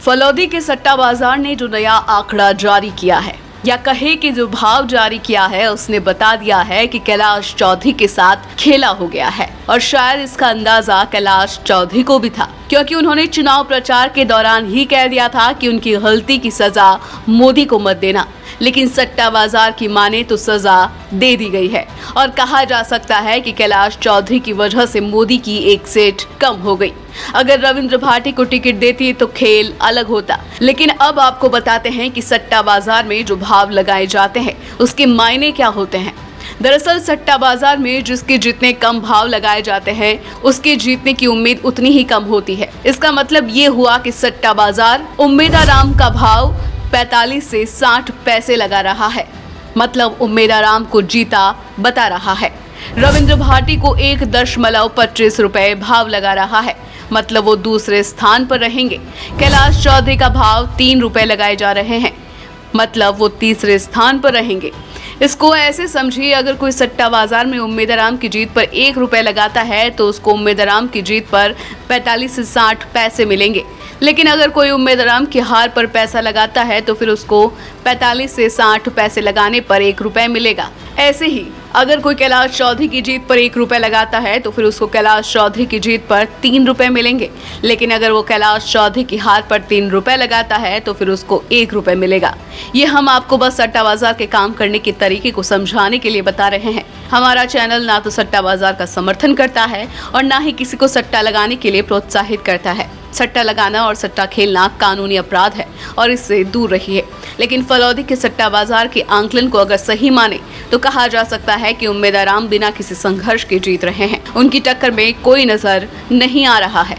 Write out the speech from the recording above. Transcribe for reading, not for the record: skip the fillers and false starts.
फलौदी के सट्टा बाजार ने जो नया आंकड़ा जारी किया है, या कहे कि जो भाव जारी किया है, उसने बता दिया है कि कैलाश चौधरी के साथ खेला हो गया है। और शायद इसका अंदाजा कैलाश चौधरी को भी था, क्योंकि उन्होंने चुनाव प्रचार के दौरान ही कह दिया था कि उनकी गलती की सजा मोदी को मत देना। लेकिन सट्टा बाजार की माने तो सजा दे दी गई है और कहा जा सकता है कि कैलाश चौधरी की वजह से मोदी की एक सीट कम हो गई। अगर रविंद्र भाटी को टिकट देती तो खेल अलग होता। लेकिन अब आपको बताते हैं कि सट्टा बाजार में जो भाव लगाए जाते हैं उसके मायने क्या होते हैं। दरअसल सट्टा बाजार में जिसके जितने कम भाव लगाए जाते हैं उसके जीतने की उम्मीद उतनी ही कम होती है। इसका मतलब ये हुआ कि सट्टा बाजार उम्मीदाराम का भाव 45 से 60 पैसे लगा रहा है, मतलब उम्मीदाराम को जीता बता रहा है। रविंद्र भाटी को 1.25 रुपए भाव लगा रहा है, मतलब वो दूसरे स्थान पर रहेंगे। कैलाश चौधरी का भाव 3 रुपए लगाए जा रहे हैं, मतलब वो तीसरे स्थान पर रहेंगे। इसको ऐसे समझिए, अगर कोई सट्टा बाजार में उम्मीदाराम की जीत पर 1 रुपए लगाता है तो उसको उम्मीदाराम की जीत पर 45 से 60 पैसे मिलेंगे। लेकिन अगर कोई उम्मीदाराम की हार पर पैसा लगाता है तो फिर उसको 45 से 60 पैसे लगाने पर 1 रुपए मिलेगा। ऐसे ही अगर कोई कैलाश चौधरी की जीत पर 1 रुपए लगाता है तो फिर उसको कैलाश चौधरी की जीत पर 3 रुपए मिलेंगे। लेकिन अगर वो कैलाश चौधरी की हार पर 3 रुपए लगाता है तो फिर उसको 1 रुपए मिलेगा। ये हम आपको बस सट्टा बाजार के काम करने के तरीके को समझाने के लिए बता रहे हैं। हमारा चैनल ना तो सट्टा बाजार का समर्थन करता है और ना ही किसी को सट्टा लगाने के लिए प्रोत्साहित करता है। सट्टा लगाना और सट्टा खेलना कानूनी अपराध है और इससे दूर रहिए। लेकिन फलौदी के सट्टा बाजार के आंकलन को अगर सही माने तो कहा जा सकता है कि उम्मीदाराम बिना किसी संघर्ष के जीत रहे हैं। उनकी टक्कर में कोई नजर नहीं आ रहा है।